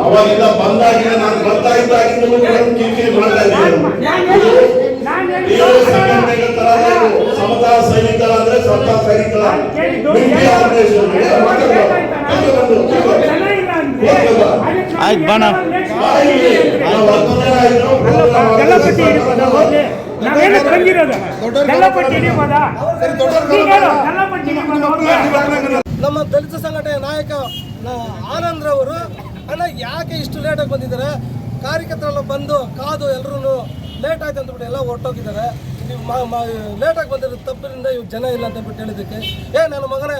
ಅವಾಗಿಂದ ಬಂದಾಗಿನ ನಾನು ಗೊತ್ತಾಗಿದ್ದಾಗಿಂದಲೂ ಕಿರಿಕಿರಿ ಮಾಡ್ತಾ ಇದ್ದೀನಿ. ಸಮತಾ ಸೈನಿಕರ ಅಂದ್ರೆ ಸಮತಾ ಸೈನಿಕರ ಆಯ್ತು ಬಣ ನಮ್ಮ ದಲಿತ ಸಂಘಟನೆಯ ನಾಯಕ ಆನಂದ್ ರವರು ಅಣ್ಣ ಯಾಕೆ ಇಷ್ಟು ಲೇಟಾಗಿ ಬಂದಿದ್ದಾರೆ, ಕಾರ್ಯಕರ್ತರೆಲ್ಲ ಬಂದು ಕಾದು ಎಲ್ಲರೂ ಲೇಟ್ ಆಯ್ತು ಅಂತಬಿಟ್ಟು ಎಲ್ಲ ಹೊರಟೋಗಿದ್ದಾರೆ. ನೀವು ಲೇಟಾಗಿ ಬಂದಿರೋ ತಪ್ಪಿನಿಂದ ಇವು ಜನ ಇಲ್ಲ ಅಂತ ಹೇಳ್ಬಿಟ್ಟು ಹೇಳಿದ್ದಕ್ಕೆ ನನ್ನ ಮಗನೇ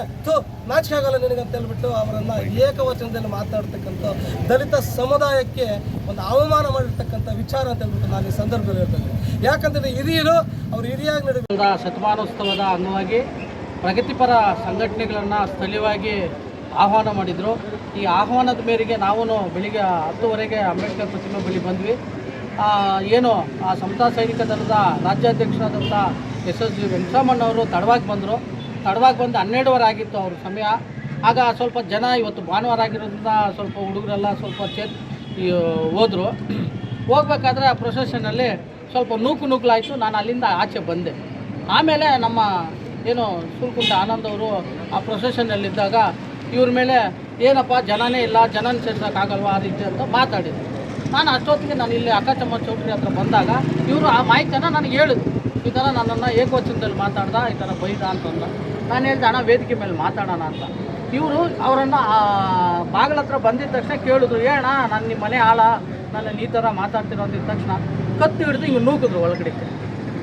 ನಾಚಿಕೆ ಆಗಲ್ಲ ನಿನಗೆ ಅಂತ ಹೇಳ್ಬಿಟ್ಟು ಅವರನ್ನು ಏಕವಚನದಲ್ಲಿ ಮಾತನಾಡ್ತಕ್ಕಂಥ ದಲಿತ ಸಮುದಾಯಕ್ಕೆ ಒಂದು ಅವಮಾನ ಮಾಡಿರ್ತಕ್ಕಂಥ ವಿಚಾರ ಅಂತ ಹೇಳ್ಬಿಟ್ಟು ನಾನು ಈ ಸಂದರ್ಭದಲ್ಲಿ ಹೇಳ್ತೇನೆ. ಯಾಕಂದರೆ ಹಿರಿಯರು ಅವ್ರು ಹಿರಿಯಾಗಿ ನಡೆದ ಶತಮಾನೋತ್ಸವದ ಅಂಗವಾಗಿ ಪ್ರಗತಿಪರ ಸಂಘಟನೆಗಳನ್ನು ಸ್ಥಳೀಯವಾಗಿ ಆಹ್ವಾನ ಮಾಡಿದರು. ಈ ಆಹ್ವಾನದ ಮೇರೆಗೆ ನಾವು ಬೆಳಿಗ್ಗೆ 10:30ಗೆ ಅಂಬೇಡ್ಕರ್ ಪ್ರತಿಮೆ ಬಳಿ ಬಂದ್ವಿ. ಏನು ಆ ಸಮತಾ ಸೈನಿಕ ದಳದ ರಾಜ್ಯಾಧ್ಯಕ್ಷರಾದಂಥ SSG ವೆಂಕಟರಾಮಣ್ಣವರು ತಡವಾಗಿ ಬಂದರು. ತಡವಾಗಿ ಬಂದು 12:15 ಆಗಿತ್ತು ಅವ್ರ ಸಮಯ. ಆಗ ಸ್ವಲ್ಪ ಜನ ಇವತ್ತು ಭಾನುವಾರ ಆಗಿರೋದ್ರಿಂದ ಸ್ವಲ್ಪ ಹುಡುಗರೆಲ್ಲ ಸ್ವಲ್ಪ ಹೋದರು. ಹೋಗ್ಬೇಕಾದ್ರೆ ಆ ಪ್ರೊಸೆಷನಲ್ಲಿ ಸ್ವಲ್ಪ ನೂಕುಲಾಯಿತು. ನಾನು ಅಲ್ಲಿಂದ ಆಚೆ ಬಂದೆ. ಆಮೇಲೆ ನಮ್ಮ ಏನು ಸೂಲ್ಕುಂಟೆ ಆನಂದ್ ಅವರು ಆ ಪ್ರೊಸೆಷನ್ನಲ್ಲಿದ್ದಾಗ ಇವ್ರ ಮೇಲೆ ಏನಪ್ಪ ಜನನೇ ಇಲ್ಲ, ಜನನ ಸೇರ್ಸೋಕ್ಕಾಗಲ್ವ ಆ ರೀತಿ ಅಂತ ಮಾತಾಡಿದ್ರು. ನಾನು ಅಷ್ಟೊತ್ತಿಗೆ ನಾನು ಇಲ್ಲಿ ಅಕ್ಕಚಮ್ಮ ಚೌಟ್ರಿ ಹತ್ರ ಬಂದಾಗ ಇವರು ಆ ಮಾಹಿತಿಯನ್ನು ನನಗೆ ಹೇಳಿದ್ರು. ಈ ಥರ ನನ್ನನ್ನು ಏಕವಚನದಲ್ಲಿ ಮಾತಾಡ್ದ, ಈ ಥರ ಬೈದ ಅಂತಂದ. ನಾನು ಹೇಳಿದೆ ಅಣ್ಣ ವೇದಿಕೆ ಮೇಲೆ ಮಾತಾಡೋಣ ಅಂತ. ಇವರು ಅವರನ್ನು ಬಾಗಿಲ ಹತ್ರ ಬಂದಿದ್ದ ತಕ್ಷಣ ಕೇಳಿದ್ರು, ಏಣ ನಾನು ನಿಮ್ಮ ಮನೆ ಆಳ, ನನ್ನ ಈ ಥರ ಮಾತಾಡ್ತಿರೋ ಅಂದಿದ್ದ ತಕ್ಷಣ ಕತ್ತು ಹಿಡಿದು ಹಿಂಗೆ ನೂಕಿದ್ರು ಒಳಗಡೆ.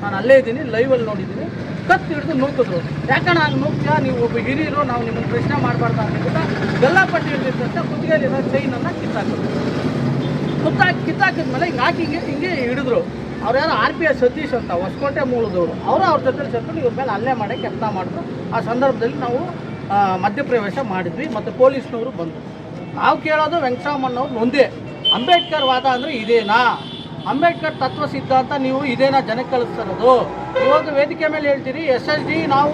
ನಾನು ಅಲ್ಲೇ ಇದ್ದೀನಿ, ಲೈವಲ್ಲಿ ನೋಡಿದ್ದೀನಿ. ಕತ್ತು ಹಿಡಿದು ನೂಕಿದ್ರು. ಯಾಕಣ್ಣ ಹಂಗೆ ನೂಕ್ತೀಯಾ, ನೀವು ಒಬ್ಬ ಹಿರಿಯರು, ನಾವು ನಿಮ್ಮನ್ನು ಪ್ರಶ್ನೆ ಮಾಡಬಾರ್ದು ಅಂದ್ಬಿಟ್ಟು ಗಲ್ಲಾಪಟ್ಟಿ ಹಿಡಿದಿದ್ದ ತಕ್ಷಣ ಕುತ್ತಿಗೆಯಲ್ಲಿರೋ ಚೈನನ್ನು ಕಿತ್ತಾಕಿದ್ಮೇಲೆ ಹಿಂಗೆ ಹಾಕಿ ಹಿಂಗೆ ಹಿಡಿದ್ರು. ಅವ್ರು ಯಾರೋ RPS ಸತೀಶ್ ಅಂತ ಹೊಸಕೋಟೆ ಮೂಲದವರು, ಅವ್ರ ಜೊತೆ ಸೇರ್ಕೊಂಡು ಇವ್ರ ಮೇಲೆ ಹಲ್ಲೆ ಮಾಡಿ ಕೆಲಸ ಮಾಡಿದ್ರು. ಆ ಸಂದರ್ಭದಲ್ಲಿ ನಾವು ಮಧ್ಯಪ್ರವೇಶ ಮಾಡಿದ್ವಿ ಮತ್ತು ಪೊಲೀಸ್ನವರು ಬಂದರು. ನಾವು ಕೇಳೋದು ವೆಂಕಟರಾಮಣ್ಣವ್ರು ಒಂದೇ, ಅಂಬೇಡ್ಕರ್ ವಾದ ಅಂದರೆ ಇದೇನಾ, ಅಂಬೇಡ್ಕರ್ ತತ್ವ ಸಿದ್ಧಾಂತ ನೀವು ಇದೇನಾ ಜನಕ್ಕೆ ಕಳಿಸ್ತಿರೋದು? ಇವಾಗ ವೇದಿಕೆ ಮೇಲೆ ಹೇಳ್ತೀರಿ SSG ನಾವು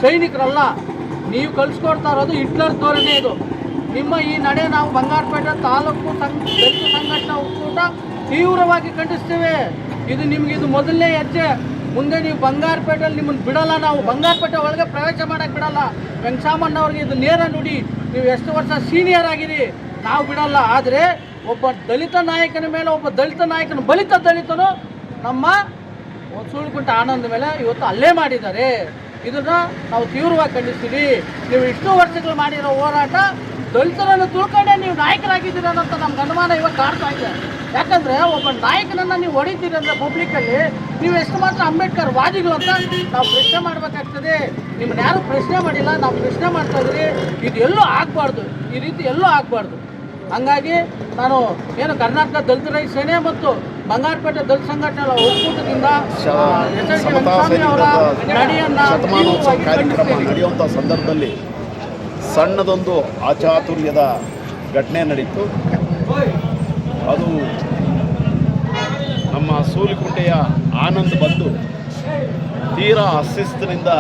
ಸೈನಿಕರಲ್ಲ, ನೀವು ಕಳಿಸ್ಕೊಡ್ತಾ ಇರೋದು ಹಿಟ್ಲರ್ ಧೋರಣೆ. ಇದು ನಿಮ್ಮ ಈ ನಡೆ ನಾವು ಬಂಗಾರಪೇಟೆ ತಾಲೂಕು ದಲಿತ ಸಂಘಟನಾ ಒಕ್ಕೂಟ ತೀವ್ರವಾಗಿ ಖಂಡಿಸ್ತೇವೆ. ಇದು ಮೊದಲನೇ ಹೆಜ್ಜೆ. ಮುಂದೆ ನೀವು ಬಂಗಾರಪೇಟೆಯಲ್ಲಿ ನಿಮ್ಮನ್ನು ಬಿಡಲ್ಲ, ನಾವು ಬಂಗಾರಪೇಟೆ ಒಳಗೆ ಪ್ರವೇಶ ಮಾಡೋಕ್ಕೆ ಬಿಡಲ್ಲ. ವೆಂಕಟರಾಮಣ್ಣವ್ರಿಗೆ ಇದು ನೇರ ನುಡಿ, ನೀವು ಎಷ್ಟು ವರ್ಷ ಸೀನಿಯರ್ ಆಗಿರಿ, ನಾವು ಬಿಡಲ್ಲ. ಆದರೆ ಒಬ್ಬ ದಲಿತ ನಾಯಕನ ಮೇಲೆ ಒಬ್ಬ ದಲಿತ ನಾಯಕನ ಬಲಿತ ದಲಿತನು ನಮ್ಮ ಸೂಲ್ಕುಂಟೆ ಆನಂದ್ ಮೇಲೆ ಇವತ್ತು ಹಲ್ಲೆ ಮಾಡಿದ್ದಾರೆ. ಇದನ್ನು ನಾವು ತೀವ್ರವಾಗಿ ಖಂಡಿಸ್ತೀವಿ. ನೀವು ಇಷ್ಟು ವರ್ಷಗಳು ಮಾಡಿರೋ ಹೋರಾಟ ದಲಿತರನ್ನು ತಿಳ್ಕೊಂಡೇ ನೀವು ನಾಯಕರಾಗಿದ್ದೀರ ಅನ್ನೋಂಥ ನಮ್ಗೆ ಅನುಮಾನ ಇವಾಗ ಕಾಡ್ತಾ ಇದೆ. ಯಾಕಂದರೆ ಒಬ್ಬ ನಾಯಕನನ್ನು ನೀವು ಹೊಡಿತೀರಿ ಅಂದರೆ ಪಬ್ಲಿಕ್ಕಲ್ಲಿ ನೀವು ಎಷ್ಟು ಮಾತ್ರ ಅಂಬೇಡ್ಕರ್ ವಾದಿಗಳು ಅಂತ ನಾವು ಪ್ರಶ್ನೆ ಮಾಡಬೇಕಾಗ್ತದೆ. ನಿಮ್ಮನ್ನು ಯಾರೂ ಪ್ರಶ್ನೆ ಮಾಡಿಲ್ಲ, ನಾವು ಪ್ರಶ್ನೆ ಮಾಡ್ತಾ ಇದ್ರಿ. ಇದು ಎಲ್ಲೂ ಆಗಬಾರ್ದು, ಈ ರೀತಿ ಎಲ್ಲೂ ಆಗಬಾರ್ದು. ಹಂಗಾಗಿ ನಾನು ಏನು ಕರ್ನಾಟಕ ದಲಿತ ರೈತ ಸೇನೆ ಮತ್ತು ಬಂಗಾರಪೇಟೆ ದಲಿತ ಸಂಘಟನೆಗಳ ಒಕ್ಕೂಟದಿಂದ ಶತಮಾನೋತ್ಸವ ಕಾರ್ಯಕ್ರಮ ನಡೆಯುವಂಥ ಸಂದರ್ಭದಲ್ಲಿ ಸಣ್ಣದೊಂದು ಅಚಾತುರ್ಯದ ಘಟನೆ ನಡೀತು. ಅದು ನಮ್ಮ ಸೂಲಿಕುಂಟೆಯ ಆನಂದ್ ಬಂದು ತೀರಾ ಅಶಿಸ್ತಿನಿಂದ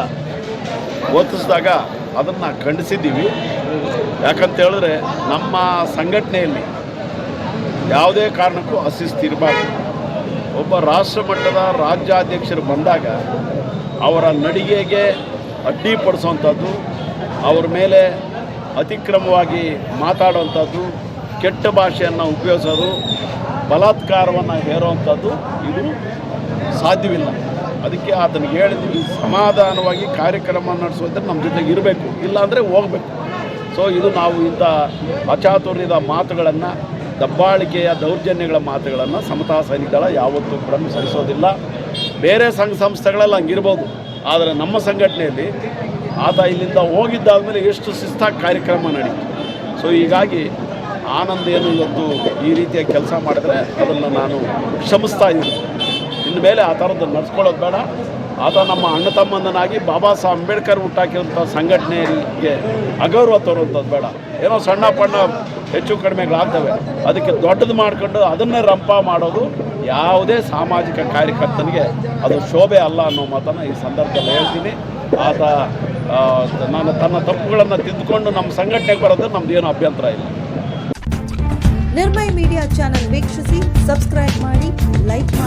ವರ್ತಿಸಿದಾಗ ಅದನ್ನು ಖಂಡಿಸಿದ್ದೀವಿ. ಯಾಕಂತ ಹೇಳಿದ್ರೆ ನಮ್ಮ ಸಂಘಟನೆಯಲ್ಲಿ ಯಾವುದೇ ಕಾರಣಕ್ಕೂ ಅಶಿಸ್ತಿರಬಾರ್ದು. ಒಬ್ಬ ರಾಷ್ಟ್ರ ಮಟ್ಟದ ರಾಜ್ಯಾಧ್ಯಕ್ಷರು ಬಂದಾಗ ಅವರ ನಡಿಗೆಗೆ ಅಡ್ಡಿಪಡಿಸುವಂಥದ್ದು, ಅವರ ಮೇಲೆ ಅತಿಕ್ರಮವಾಗಿ ಮಾತಾಡುವಂಥದ್ದು, ಕೆಟ್ಟ ಭಾಷೆಯನ್ನು ಉಪಯೋಗಿಸೋದು, ಬಲಾತ್ಕಾರವನ್ನು ಹೇರುವಂಥದ್ದು ಇದು ಸಾಧ್ಯವಿಲ್ಲ. ಅದಕ್ಕೆ ಆತನಿಗೆ ಹೇಳಿದ್ವಿ, ಸಮಾಧಾನವಾಗಿ ಕಾರ್ಯಕ್ರಮ ನಡೆಸೋದ್ರೆ ನಮ್ಮ ಜೊತೆಗೆ ಇರಬೇಕು, ಇಲ್ಲಾಂದರೆ ಹೋಗಬೇಕು. ಸೊ ಇದು ನಾವು ಇಂಥ ಅಚಾತುರ್ಯದ ಮಾತುಗಳನ್ನು, ದಬ್ಬಾಳಿಕೆಯ ದೌರ್ಜನ್ಯಗಳ ಮಾತುಗಳನ್ನು ಸಮತಾ ಸೈನಿಕರ ಯಾವತ್ತೂ ಕೂಡ ಸಹಿಸೋದಿಲ್ಲ. ಬೇರೆ ಸಂಘ ಸಂಸ್ಥೆಗಳೆಲ್ಲ ಹಂಗಿರ್ಬೋದು, ಆದರೆ ನಮ್ಮ ಸಂಘಟನೆಯಲ್ಲಿ ಆತ ಇಲ್ಲಿಂದ ಹೋಗಿದ್ದಾದಮೇಲೆ ಎಷ್ಟು ಶಿಸ್ತಾಗಿ ಕಾರ್ಯಕ್ರಮ ನಡೀತು. ಸೊ ಹೀಗಾಗಿ ಆನಂದ್ ಏನು ಇವತ್ತು ಈ ರೀತಿಯ ಕೆಲಸ ಮಾಡಿದ್ರೆ ಅದನ್ನು ನಾನು ಕ್ಷಮಿಸ್ತಾ ಇದ್ದೀನಿ. ಇನ್ನು ಮೇಲೆ ಆ ಥರದ್ದು ನಡೆಸ್ಕೊಳ್ಳೋದು ಬೇಡ. ಆತ ನಮ್ಮ ಅಣ್ಣ ತಮ್ಮಂದನಾಗಿ ಬಾಬಾ ಸಾಹೇಬ್ ಅಂಬೇಡ್ಕರ್ ಹುಟ್ಟಾಕಿರೋಂಥ ಸಂಘಟನೆಗೆ ಅಗೌರವ ತರುವಂಥದ್ದು ಬೇಡ. ಏನೋ ಸಣ್ಣ ಪಣ್ಣ ಹೆಚ್ಚು ಕಡಿಮೆಗಳಾಗ್ತವೆ, ಅದಕ್ಕೆ ದೊಡ್ಡದು ಮಾಡ್ಕೊಂಡು ಅದನ್ನೇ ರಂಪ ಮಾಡೋದು ಯಾವುದೇ ಸಾಮಾಜಿಕ ಕಾರ್ಯಕರ್ತನಿಗೆ ಅದು ಶೋಭೆ ಅಲ್ಲ ಅನ್ನೋ ಮಾತನ್ನು ಈ ಸಂದರ್ಭದಲ್ಲಿ ಹೇಳ್ತೀನಿ. ಆತ ನಾನು ತನ್ನ ತಪ್ಪುಗಳನ್ನು ತಿದ್ದುಕೊಂಡು ನಮ್ಮ ಸಂಘಟನೆಗೆ ಬರೋದು ನಮ್ಮದೇನು ಅಭ್ಯಂತರ ಇಲ್ಲ. ನಿರ್ಮಯ ಮೀಡಿಯಾ ಚಾನೆಲ್ ವೀಕ್ಷಿಸಿ, ಸಬ್ಸ್ಕ್ರೈಬ್ ಮಾಡಿ, ಲೈಕ್ ಮಾಡಿ.